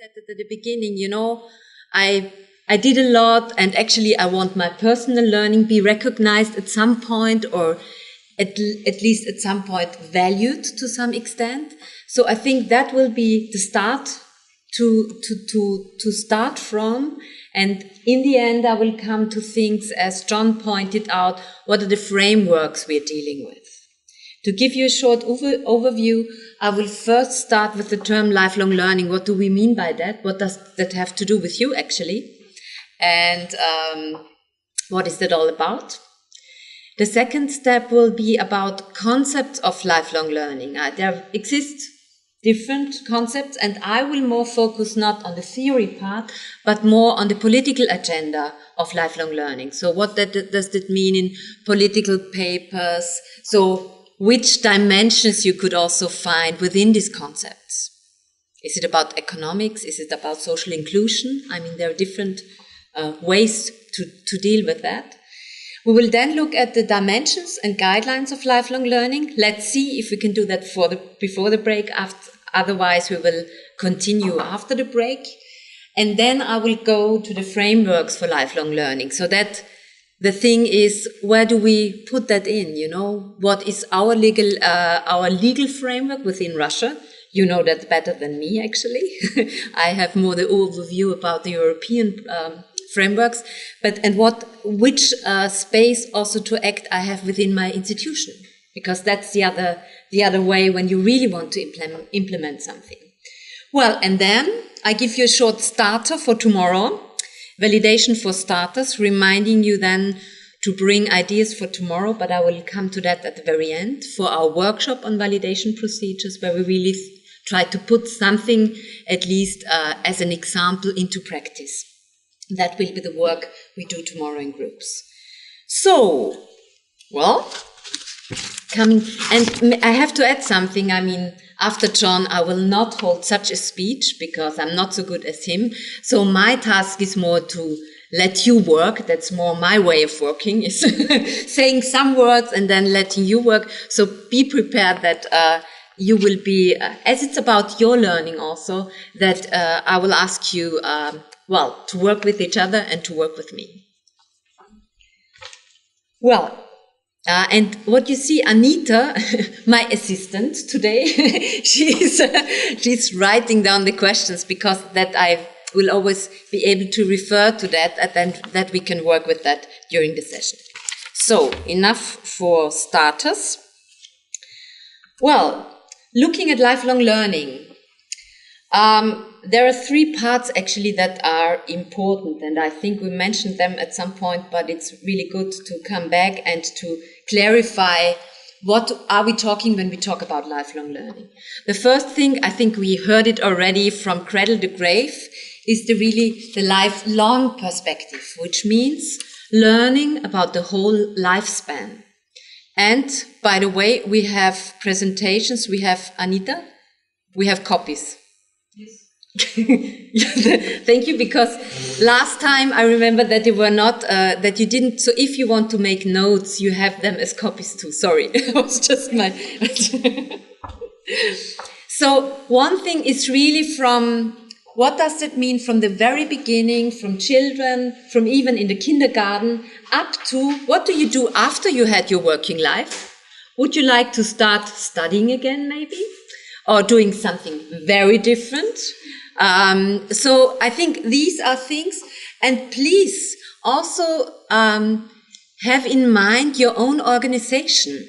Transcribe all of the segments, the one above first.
said it at the beginning, I did a lot, and actually I want my personal learning be recognized at some point, or at least at some point valued to some extent. So I think that will be the start to start from. And in the end, I will come to things, as John pointed out, what are the frameworks we're dealing with. To give you a short overview, I will first start with the term lifelong learning. What do we mean by that? What does that have to do with you, actually? And what is that all about? The second step will be about concepts of lifelong learning. There exist different concepts, and I will more focus not on the theory part, but more on the political agenda of lifelong learning. So what does that mean in political papers? So which dimensions you could also find within these concepts? Is it about economics? Is it about social inclusion? I mean, there are different ways to deal with that. We will then look at the dimensions and guidelines of lifelong learning. Let's see if we can do that before the break. Otherwise, we will continue after the break. And then I will go to the frameworks for lifelong learning. So that the thing is, where do we put that in? What is our legal framework within Russia? You know that better than me, actually. I have more the overview about the European frameworks, which space also to act I have within my institution, because that's the other way when you really want to implement something. Well, and then I give you a short starter for tomorrow, validation for starters, reminding you then to bring ideas for tomorrow, but I will come to that at the very end, for our workshop on validation procedures, where we really try to put something, at least as an example, into practice. That will be the work we do tomorrow in groups. So, well, and I have to add something. I mean, after John, I will not hold such a speech because I'm not so good as him. So my task is more to let you work. That's more my way of working, is saying some words and then letting you work. So be prepared that you will be, as it's about your learning also, that I will ask you, to work with each other and to work with me. Well, and what you see, Anita, my assistant today, she's writing down the questions, because that I will always be able to refer to that, and then that we can work with that during the session. So, enough for starters. Well, looking at lifelong learning, there are three parts actually that are important, and I think we mentioned them at some point, but it's really good to come back and to clarify what are we talking when we talk about lifelong learning. The first thing, I think we heard it already from cradle to grave, is the lifelong perspective, which means learning about the whole lifespan. And by the way, we have presentations, we have Anita, we have copies. Yes. Thank you, because last time I remember that they were not, that you didn't, so if you want to make notes, you have them as copies too. Sorry, it was just my... So one thing is really from, what does it mean from the very beginning, from children, from even in the kindergarten, up to what do you do after you had your working life? Would you like to start studying again, maybe? Or doing something very different? So I think these are things, and please also have in mind your own organization.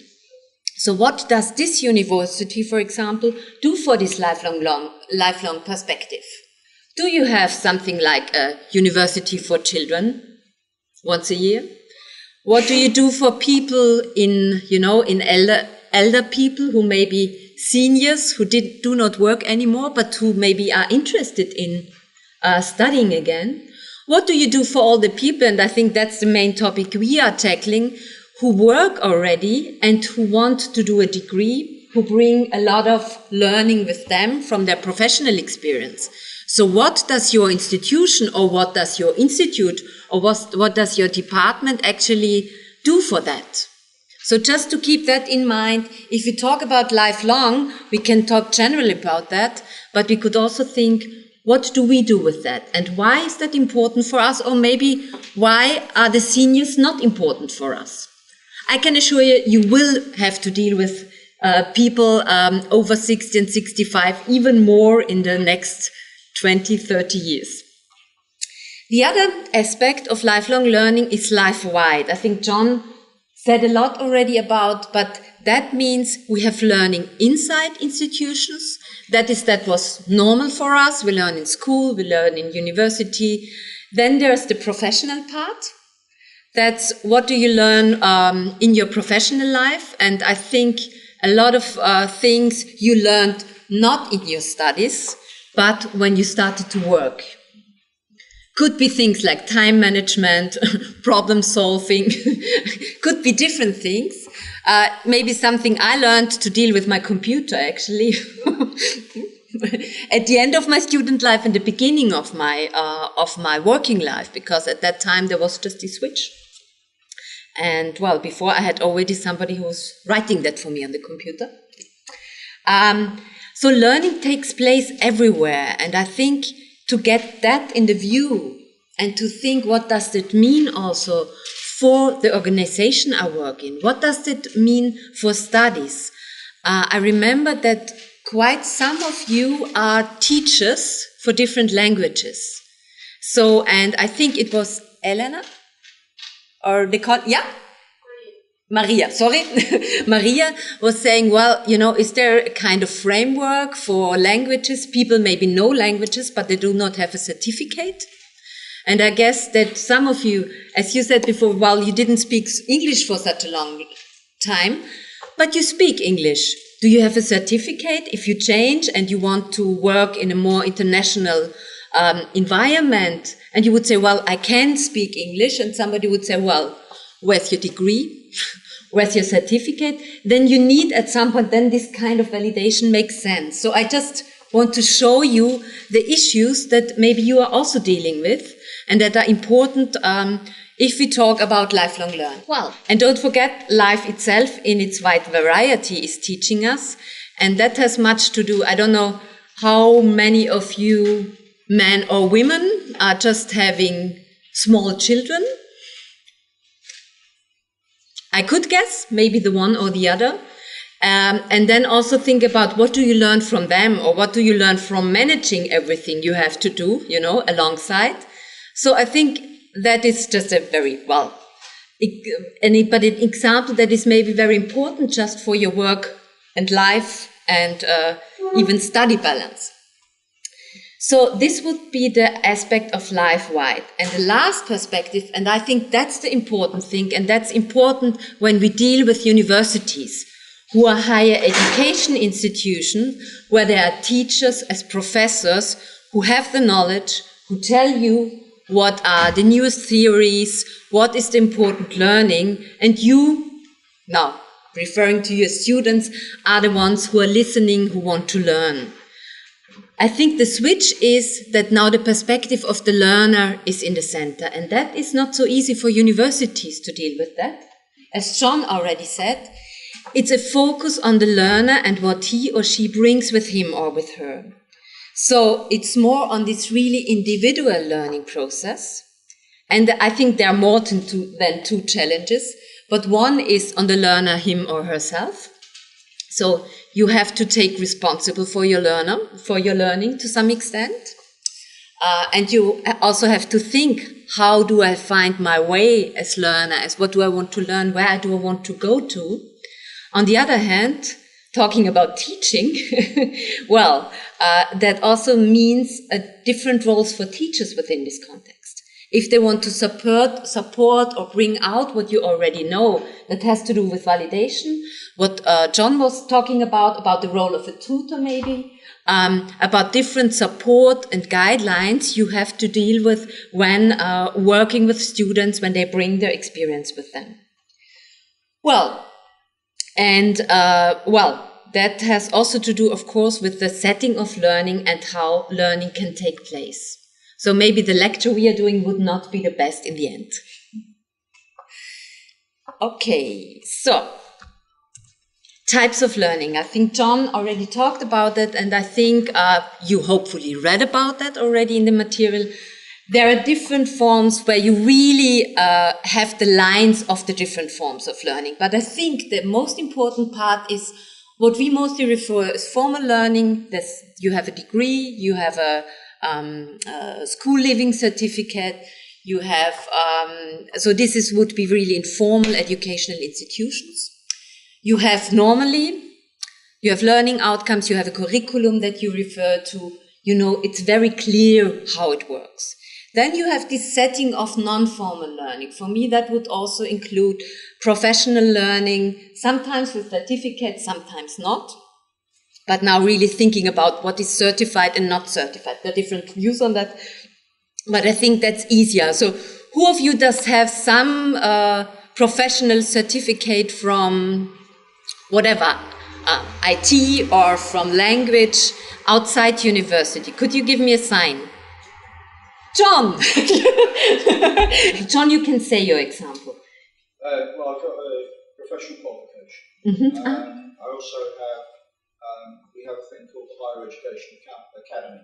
So what does this university, for example, do for this lifelong perspective? Do you have something like a university for children once a year? What do you do for people in elder people who may be seniors who do not work anymore, but who maybe are interested in studying again? What do you do for all the people, and I think that's the main topic we are tackling, who work already and who want to do a degree, who bring a lot of learning with them from their professional experience? So what does your institution, or what does your institute, or what does your department actually do for that? So just to keep that in mind, if we talk about lifelong, we can talk generally about that, but we could also think, what do we do with that? And why is that important for us? Or maybe why are the seniors not important for us? I can assure you, you will have to deal with people over 60 and 65 even more in the next 20, 30 years. The other aspect of lifelong learning is life-wide. I think John said a lot already about, but that means we have learning inside institutions. That was normal for us. We learn in school, we learn in university. Then there's the professional part. That's what do you learn in your professional life. And I think a lot of things you learned not in your studies, but when you started to work. Could be things like time management, problem solving, could be different things. Maybe something I learned to deal with my computer, actually, at the end of my student life and the beginning of my working life, because at that time there was just a switch. And well, before I had already somebody who was writing that for me on the computer. So learning takes place everywhere, and I think to get that in the view and to think what does it mean also for the organization I work in, what does it mean for studies? I remember that quite some of you are teachers for different languages. So, and I think it was Elena, or they call, yeah? Maria, sorry. Maria was saying, well, you know, is there a kind of framework for languages? People maybe know languages, but they do not have a certificate. And I guess that some of you, as you said before, well, you didn't speak English for such a long time, but you speak English. Do you have a certificate? If you change and you want to work in a more international environment, and you would say, well, I can speak English, and somebody would say, well, where's your degree? Where's your certificate? Then you need at some point, then this kind of validation makes sense. So I just want to show you the issues that maybe you are also dealing with and that are important if we talk about lifelong learning. Well, and don't forget, life itself in its wide variety is teaching us, and that has much to do, I don't know how many of you men or women are just having small children. I could guess, maybe the one or the other. And then also think about what do you learn from them, or what do you learn from managing everything you have to do, you know, alongside. So I think that is just a very, well, an example that is maybe very important just for your work and life and even study balance. So this would be the aspect of life-wide. And the last perspective, and I think that's the important thing, and that's important when we deal with universities, who are higher education institutions, where there are teachers as professors who have the knowledge, who tell you what are the newest theories, what is the important learning, and you, now referring to your students, are the ones who are listening, who want to learn. I think the switch is that now the perspective of the learner is in the center, and that is not so easy for universities to deal with that. As John already said, it's a focus on the learner and what he or she brings with him or with her. So it's more on this really individual learning process. And I think there are more than two challenges, but one is on the learner, him or herself. So you have to take responsible for your learning to some extent. And you also have to think, how do I find my way as learner? As what do I want to learn? Where do I want to go to? On the other hand, talking about teaching, well, that also means different roles for teachers within this context. If they want to support or bring out what you already know, that has to do with validation, what John was talking about the role of a tutor maybe, about different support and guidelines you have to deal with when working with students when they bring their experience with them. Well, and that has also to do, of course, with the setting of learning and how learning can take place. So maybe the lecture we are doing would not be the best in the end. Okay, so types of learning. I think John already talked about it, and I think you hopefully read about that already in the material. There are different forms where you really have the lines of the different forms of learning. But I think the most important part is what we mostly refer as formal learning. You have a degree, you have a school living certificate, you have, so this would be really informal educational institutions. You have you have learning outcomes, you have a curriculum that you refer to, it's very clear how it works. Then you have this setting of non-formal learning. For me, that would also include professional learning, sometimes with certificates, sometimes not. But now really thinking about what is certified and not certified. There are different views on that, but I think that's easier. So who of you does have some professional certificate from whatever, IT or from language outside university? Could you give me a sign? John! John, you can say your example. Well, I've got a professional qualification. Mm-hmm. I also have, we have a thing called the Higher Education Academy,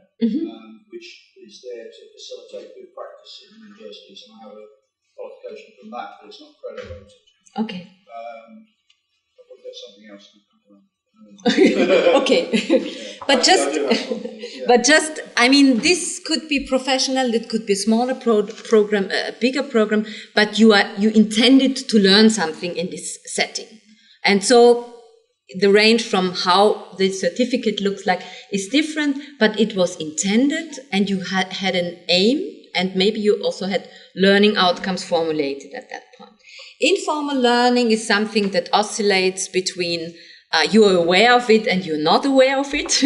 which is there to facilitate good practice in universities, and I have a qualification from that, but it's not credit-related. Okay. I've got something else. Okay. But just, I mean, this could be professional, it could be a smaller program, a bigger program, but you intended to learn something in this setting. And so the range from how the certificate looks like is different, but it was intended and you had an aim, and maybe you also had learning outcomes formulated at that point. Informal learning is something that oscillates between you are aware of it and you're not aware of it.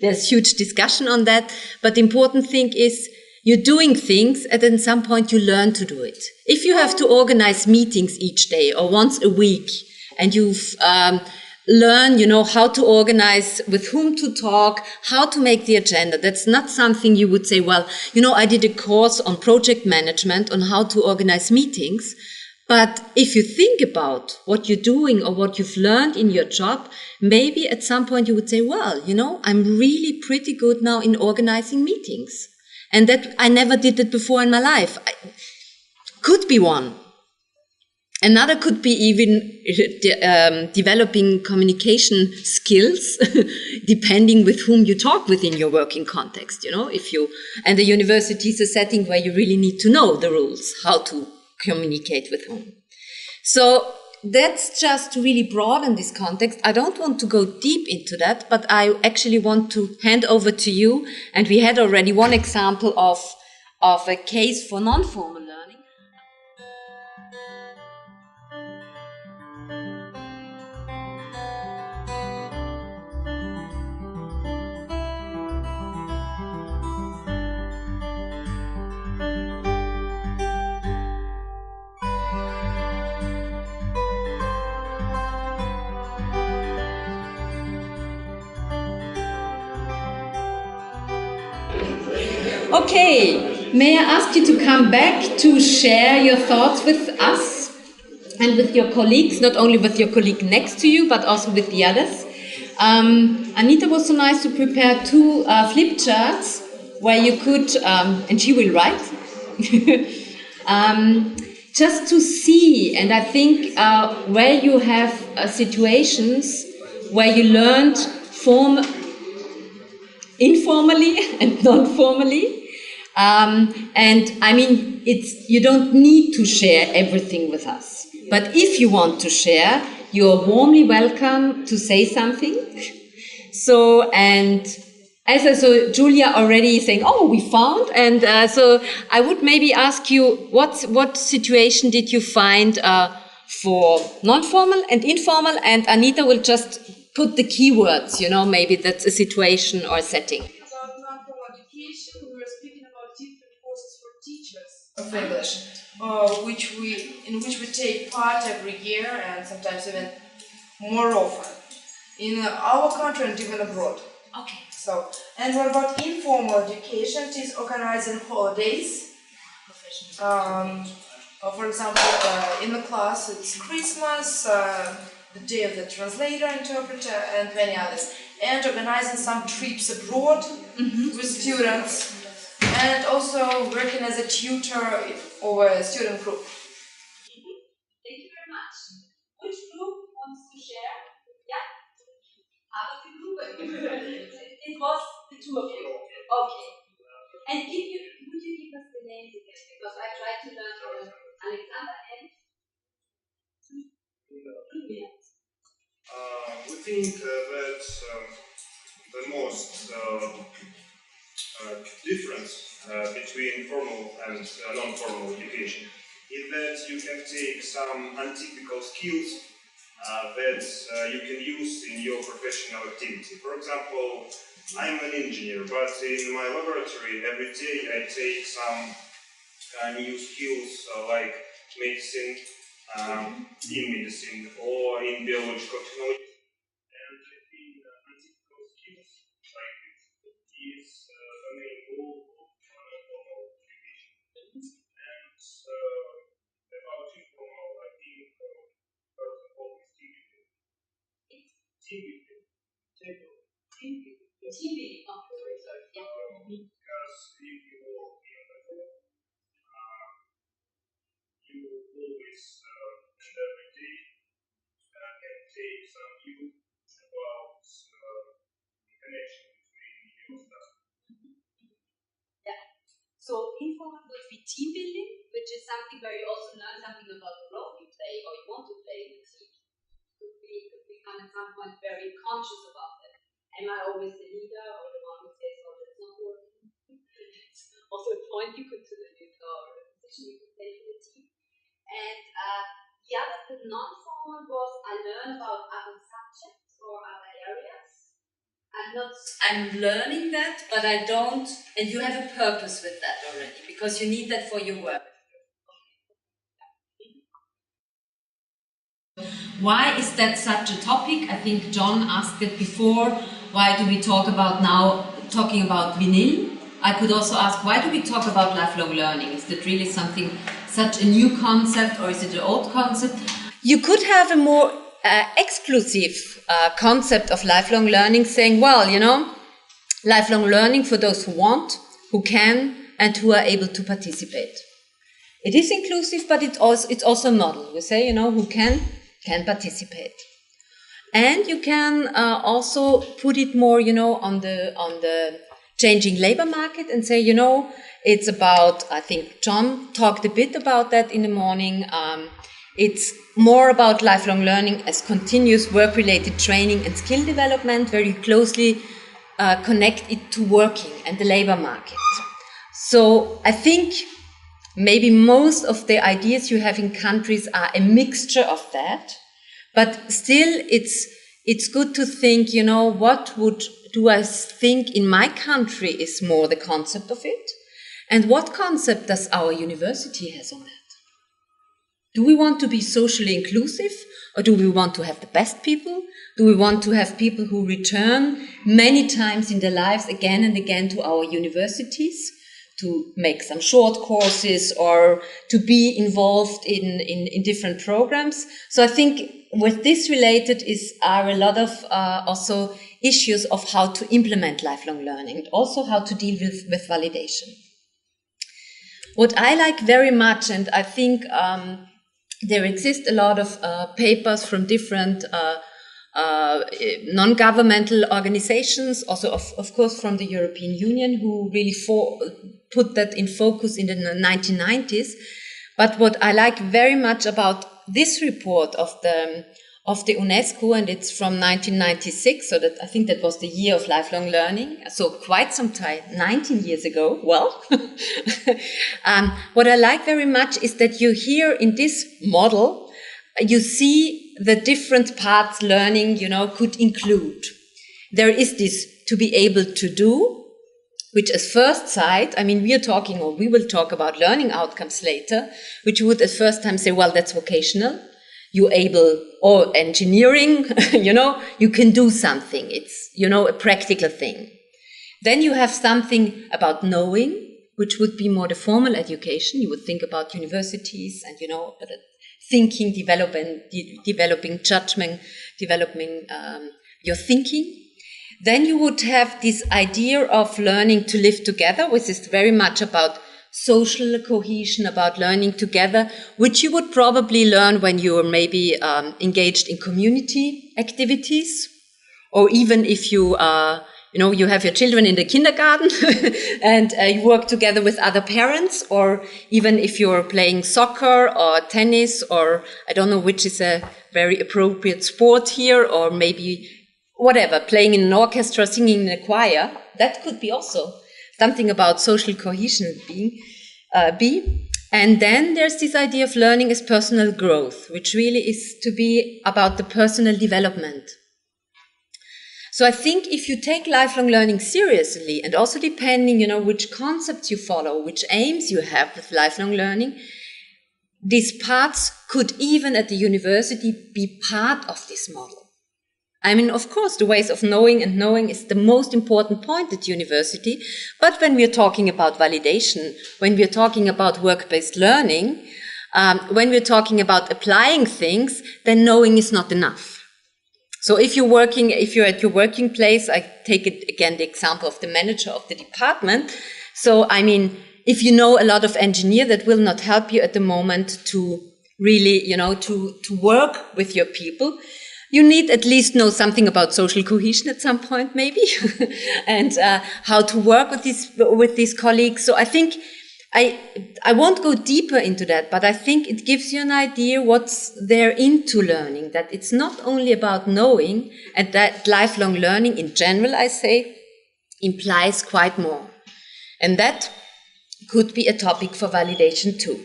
There's huge discussion on that. But the important thing is you're doing things and at some point you learn to do it. If you have to organize meetings each day or once a week and you've learned, how to organize, with whom to talk, how to make the agenda, that's not something you would say, well, I did a course on project management on how to organize meetings. But if you think about what you're doing or what you've learned in your job, maybe at some point you would say, well, I'm really pretty good now in organizing meetings. And that I never did it before in my life. Could be one. Another could be even developing communication skills, depending with whom you talk with in your working context. And the university is a setting where you really need to know the rules, how to communicate with whom. So that's just to really broaden this context. I don't want to go deep into that, but I actually want to hand over to you. And we had already one example of a case for non-formal learning. Okay, may I ask you to come back to share your thoughts with us and with your colleagues, not only with your colleague next to you, but also with the others. Anita was so nice to prepare 2 flip charts where you could, and she will write, just to see, and I think where you have situations where you learned informally and non-formally. And I mean, you don't need to share everything with us. But if you want to share, you're warmly welcome to say something. So, and as I saw Julia already saying, oh, we found. And so I would maybe ask you, what situation did you find for non-formal and informal? And Anita will just put the keywords, maybe that's a situation or a setting. About non-formal education, we were speaking about different courses for teachers of English, in which we take part every year and sometimes even more often in our country and even abroad. Okay. So, and what about informal education? It is organizing holidays. For example, in the class it's Christmas, the day of the translator, interpreter, and many others, and organizing some trips abroad with students, and also working as a tutor over a student group. Thank you very much. Which group wants to share? Yeah? Half of the group? It was the two of you. Okay. And would you give us the names again? Because I tried to learn Alexander and we think that the most difference between formal and non-formal education is that you can take some untypical skills that you can use in your professional activity. For example, I'm an engineer, but in my laboratory every day I take some new skills like medicine, in medicine or in biological technology. And I think untypical skills like this is the main goal of non-formal education. And about informal, I think first of all is team building. Because if you work in the group, you always and every day can take some view about the connection between your stuff. Yeah. So informal would be team building, which is something where you also learn something about the role you play or you want to play in the team. Could become at some point very conscious about that. Am I always the leader or the one who says, oh, that's not working? It's also a point you could do or a position you could play for the team. And the non-formal was I learn about other subjects or other areas. I'm learning that, but I don't, and you have a purpose with that already, because you need that for your work. Why is that such a topic? I think John asked it before. Why do we talking about vinyl? I could also ask, why do we talk about lifelong learning? Is that really such a new concept, or is it an old concept? You could have a more exclusive concept of lifelong learning, saying, well, lifelong learning for those who want, who can, and who are able to participate. It is inclusive, but it's also a model. We say, who can participate. And you can also put it more, on the changing labor market and say, it's about, I think John talked a bit about that in the morning. It's more about lifelong learning as continuous work-related training and skill development, very closely connect it to working and the labor market. So I think maybe most of the ideas you have in countries are a mixture of that, but still it's good to think, what do I think in my country is more the concept of it, and what concept does our university has on that? Do we want to be socially inclusive, or do we want to have the best people? Do we want to have people who return many times in their lives again and again to our universities to make some short courses or to be involved in different programs? So I think with this related are a lot of also issues of how to implement lifelong learning and also how to deal with validation. What I like very much, and I think there exist a lot of papers from different non-governmental organizations, also of course from the European Union, who really put that in focus in the 1990s. But what I like very much about this report of the UNESCO, and it's from 1996, so that I think that was the year of lifelong learning, so quite some time, 19 years ago, well. What I like very much is that you here in this model, you see the different parts learning, could include. There is this to be able to do, which at first sight, we will talk about learning outcomes later, which would at first time say, well, that's vocational. You're able, or engineering, you can do something. It's, a practical thing. Then you have something about knowing, which would be more the formal education. You would think about universities and, thinking, developing judgment, developing your thinking. Then you would have this idea of learning to live together, which is very much about social cohesion, about learning together, which you would probably learn when you are maybe engaged in community activities, or even if you you have your children in the kindergarten and you work together with other parents, or even if you're playing soccer or tennis, or I don't know which is a very appropriate sport here, or maybe whatever, playing in an orchestra, singing in a choir. That could be also something about social cohesion be. And then there's this idea of learning as personal growth, which really is to be about the personal development. So I think if you take lifelong learning seriously, and also depending, which concepts you follow, which aims you have with lifelong learning, these parts could even at the university be part of this model. I mean, of course, the ways of knowing and knowing is the most important point at university. But when we are talking about validation, when we are talking about work-based learning, when we're talking about applying things, then knowing is not enough. So if you're at your working place, I take it again, the example of the manager of the department. So, I mean, if you know a lot of engineer, that will not help you at the moment to really, to work with your people. You need at least know something about social cohesion at some point, maybe, and how to work with these colleagues. So I think I won't go deeper into that, but I think it gives you an idea what's there into learning, that it's not only about knowing, and that lifelong learning in general, I say, implies quite more. And that could be a topic for validation too.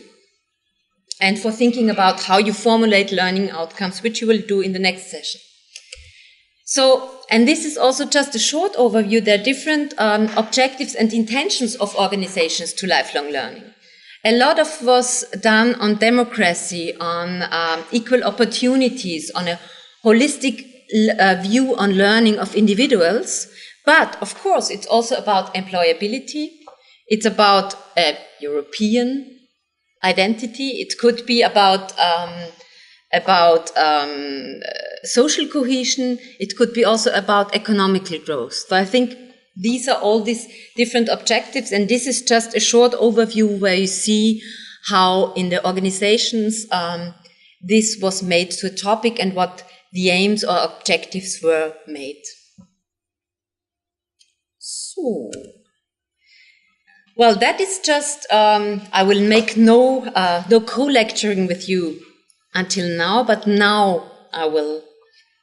And for thinking about how you formulate learning outcomes, which you will do in the next session. So, and this is also just a short overview. There are different objectives and intentions of organizations to lifelong learning. A lot of was done on democracy, on equal opportunities, on a holistic view on learning of individuals. But, of course, it's also about employability. It's about European identity. It could be about social cohesion. It could be also about economical growth. So I think these are all these different objectives, and this is just a short overview where you see how in the organizations this was made to a topic and what the aims or objectives were made. So, well, that is just, I will make no co-lecturing with you until now, but now I will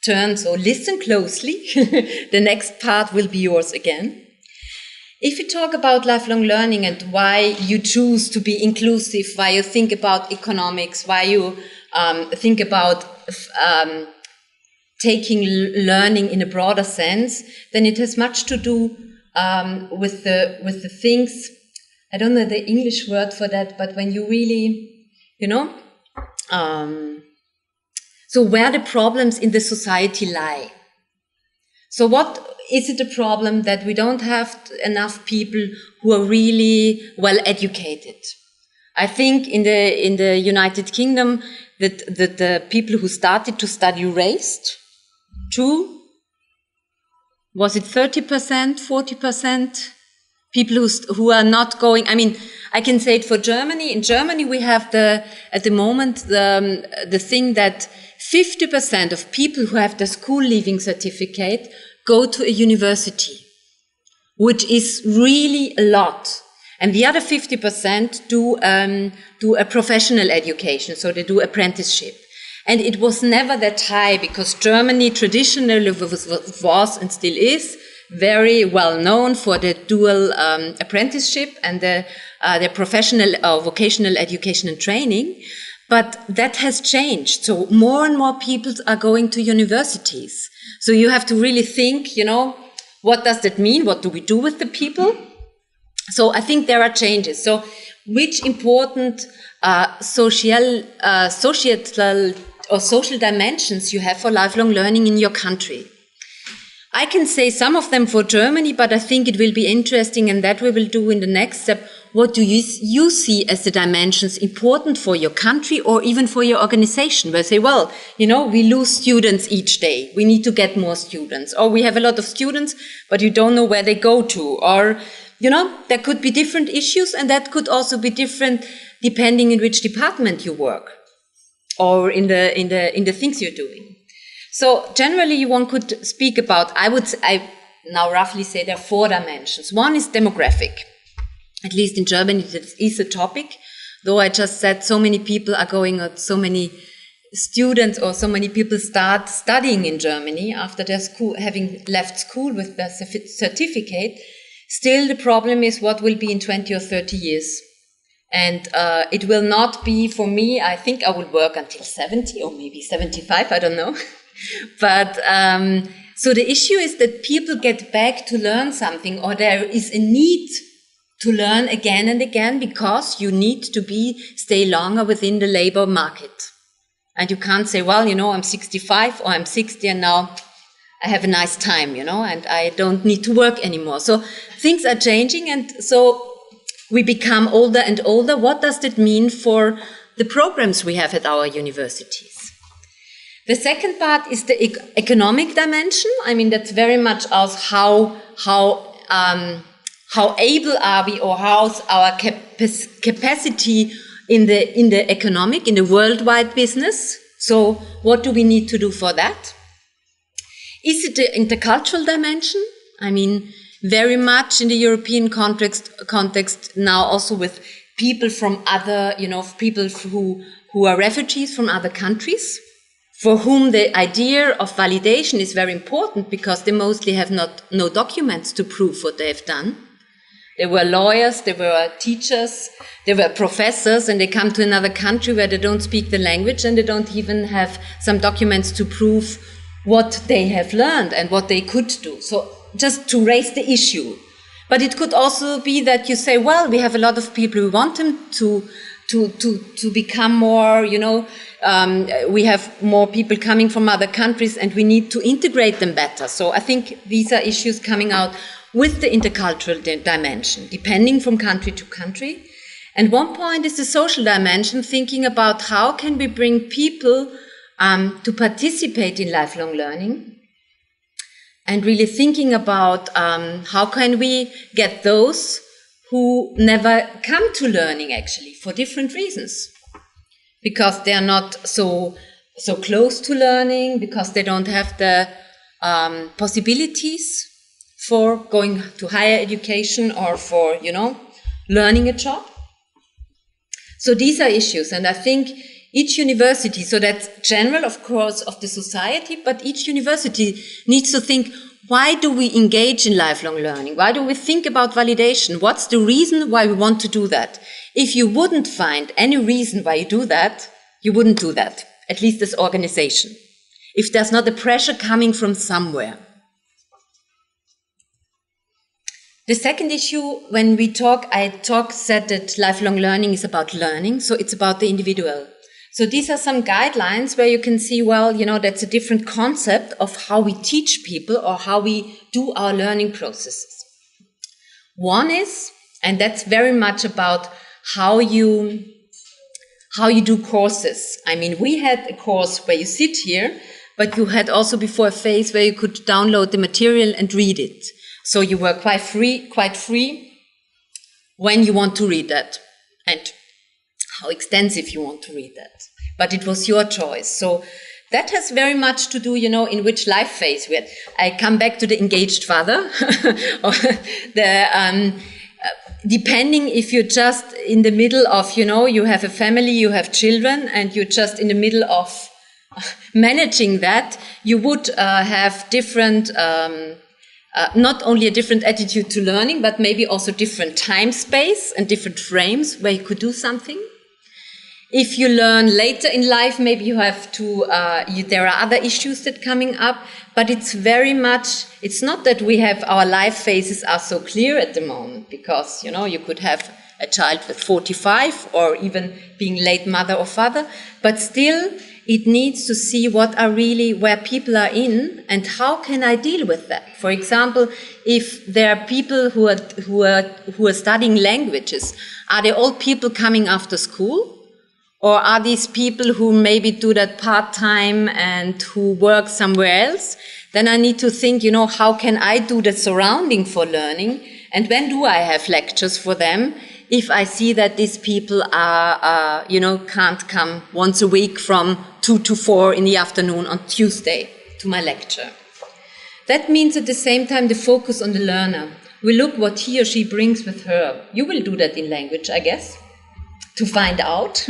turn, so listen closely. The next part will be yours again. If you talk about lifelong learning and why you choose to be inclusive, why you think about economics, why you think about taking learning in a broader sense, then it has much to do with the things. I don't know the English word for that, but when you really, so where the problems in the society lie. So what is it a problem that we don't have enough people who are really well educated? I think in the United Kingdom that the people who started to study raised to, was it 30%, 40%? People who are not going, I mean, I can say it for Germany. In Germany, we have at the moment, the thing that 50% of people who have the school leaving certificate go to a university, which is really a lot. And the other 50% do a professional education, so they do apprenticeship. And it was never that high because Germany traditionally was and still is very well known for the dual apprenticeship and the professional or vocational education and training. But that has changed. So more and more people are going to universities. So you have to really think, what does that mean? What do we do with the people? So I think there are changes. So which important societal or social dimensions you have for lifelong learning in your country? I can say some of them for Germany, but I think it will be interesting, and that we will do in the next step. what do you see as the dimensions important for your country or even for your organization? Where say, well, we lose students each day. We need to get more students. Or we have a lot of students, but you don't know where they go to. Or, there could be different issues, and that could also be different depending in which department you work or in the things you're doing. So generally one could speak about, I now roughly say there are 4 dimensions. One is demographic. At least in Germany, it is a topic, though I just said so many people are going, or so many students or so many people start studying in Germany after their school, having left school with their certificate. Still, the problem is what will be in 20 or 30 years. And it will not be, for me, I think I will work until 70 or maybe 75, I don't know. But so the issue is that people get back to learn something, or there is a need to learn again and again, because you need to stay longer within the labor market. And you can't say, well, I'm 65 or I'm 60 and now I have a nice time, and I don't need to work anymore. So things are changing, and so we become older and older. What does that mean for the programs we have at our universities? The second part is the economic dimension. I mean, that's very much as how able are we, or how's our capacity in the worldwide business? So what do we need to do for that? Is it the intercultural dimension? I mean, very much in the European context now, also with people from other, people who are refugees from other countries, for whom the idea of validation is very important, because they mostly have no documents to prove what they have done. They were lawyers, they were teachers, they were professors, and they come to another country where they don't speak the language and they don't even have some documents to prove what they have learned and what they could do. So just to raise the issue. But it could also be that you say, well, we have a lot of people, we want them to become more, we have more people coming from other countries and we need to integrate them better. So I think these are issues coming out with the intercultural dimension, depending from country to country. And one point is the social dimension, thinking about how can we bring people to participate in lifelong learning, and really thinking about how can we get those who never come to learning, actually, for different reasons. Because they are not so close to learning, because they don't have the possibilities for going to higher education or for, learning a job. So these are issues, and I think each university, so that's general, of course, of the society, but each university needs to think, why do we engage in lifelong learning? Why do we think about validation? What's the reason why we want to do that? If you wouldn't find any reason why you do that, you wouldn't do that, at least as organization, if there's not a pressure coming from somewhere. The second issue, when we said that lifelong learning is about learning, so it's about the individual. So these are some guidelines where you can see, well, that's a different concept of how we teach people or how we do our learning processes. One is, and that's very much about how you do courses. I mean, we had a course where you sit here, but you had also before a phase where you could download the material and read it. So you were quite free when you want to read that, and how extensive you want to read that. But it was your choice. So that has very much to do, in which life phase we're at. I come back to the engaged father. Or depending if you're just in the middle of, you have a family, you have children, and you're just in the middle of managing that, you would have different... not only a different attitude to learning, but maybe also different time space and different frames where you could do something. If you learn later in life, maybe you have to, there are other issues that coming up, but it's very much, it's not that we have our life phases are so clear at the moment, because, you could have a child with 45 or even being late mother or father, but still It needs to see what are really where people are in and how can I deal with that. For example, if there are people who are studying languages, are they all people coming after school? Or are these people who maybe do that part-time and who work somewhere else? Then I need to think, how can I do the surrounding for learning? And when do I have lectures for them? If I see that these people are, can't come once a week from 2 to 4 in the afternoon on Tuesday to my lecture. That means at the same time the focus on the learner. We look what he or she brings with her. You will do that in language, I guess, to find out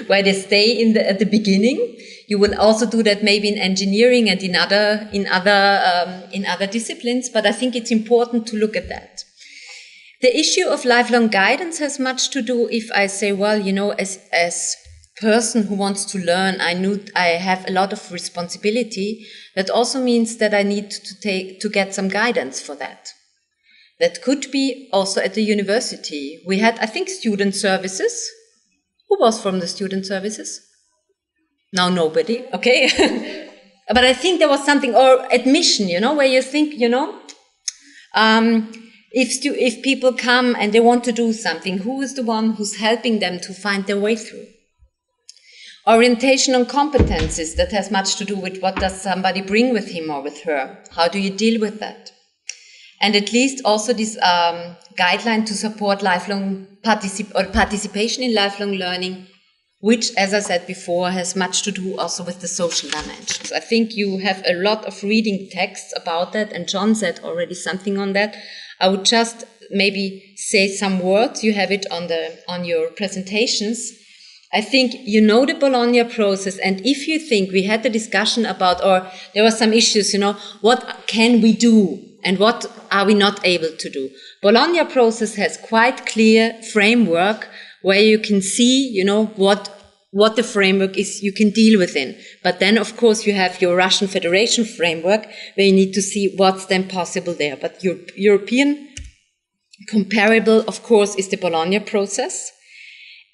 where they stay at the beginning. You will also do that maybe in engineering and in other disciplines, but I think it's important to look at that. The issue of lifelong guidance has much to do if I say, well, as person who wants to learn, I have a lot of responsibility. That also means that I need to get some guidance for that. That could be also at the university. We had, I think, student services. Who was from the student services? Now nobody, okay. But I think there was something, or admission, where you think, if people come and they want to do something, who is the one who's helping them to find their way through? Orientation on competencies, that has much to do with what does somebody bring with him or with her? How do you deal with that? And at least also this guideline to support lifelong participation in lifelong learning, which, as I said before, has much to do also with the social dimensions. I think you have a lot of reading texts about that, and John said already something on that. I would just maybe say some words. You have it on your presentations. I think the Bologna process, and if you think we had the discussion about, or there were some issues, what can we do and what are we not able to do? Bologna process has quite clear framework where you can see, what the framework is you can deal within. But then, of course, you have your Russian Federation framework where you need to see what's then possible there. But your European comparable, of course, is the Bologna process.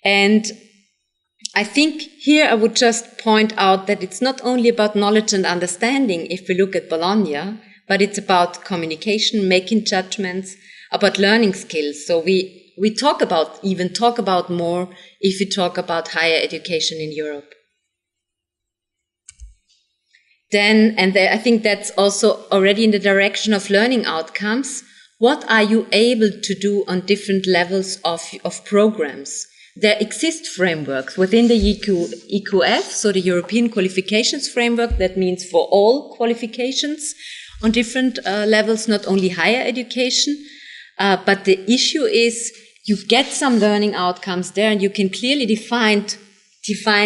And I think here I would just point out that it's not only about knowledge and understanding if we look at Bologna, but it's about communication, making judgments, about learning skills. So we talk about more if we talk about higher education in Europe. I think that's also already in the direction of learning outcomes. What are you able to do on different levels of programs? There exist frameworks within the EQF, so the European Qualifications Framework, that means for all qualifications on different levels, not only higher education. But the issue is you get some learning outcomes there and you can clearly define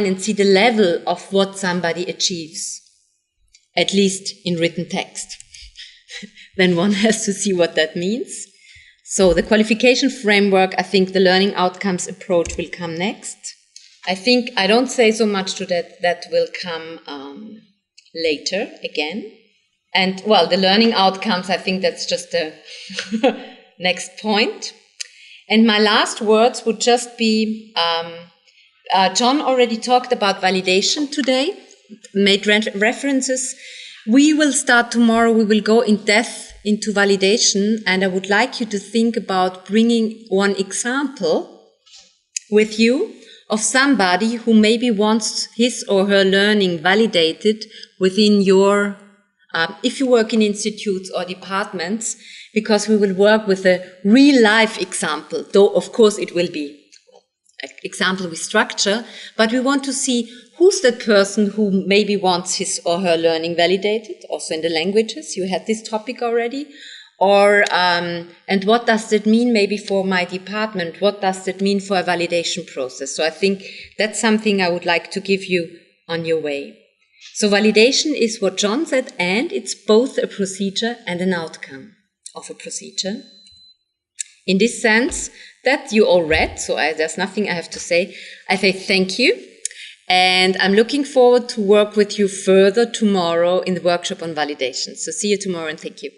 and see the level of what somebody achieves, at least in written text. Then one has to see what that means. So the qualification framework, I think the learning outcomes approach will come next. I don't say so much to that will come later again. And well, the learning outcomes, I think that's just the next point. And my last words would just be, John already talked about validation today, made references. We will start tomorrow, we will go in depth into validation, and I would like you to think about bringing one example with you of somebody who maybe wants his or her learning validated within your, if you work in institutes or departments, because we will work with a real-life example, though of course it will be an example with structure, but we want to see who's that person who maybe wants his or her learning validated, also in the languages, you had this topic already, or, and what does that mean maybe for my department, what does that mean for a validation process? So I think that's something I would like to give you on your way. So validation is what John said, and it's both a procedure and an outcome of a procedure. In this sense, that you all read, so there's nothing I have to say. I say thank you, and I'm looking forward to work with you further tomorrow in the workshop on validation. So see you tomorrow, and thank you.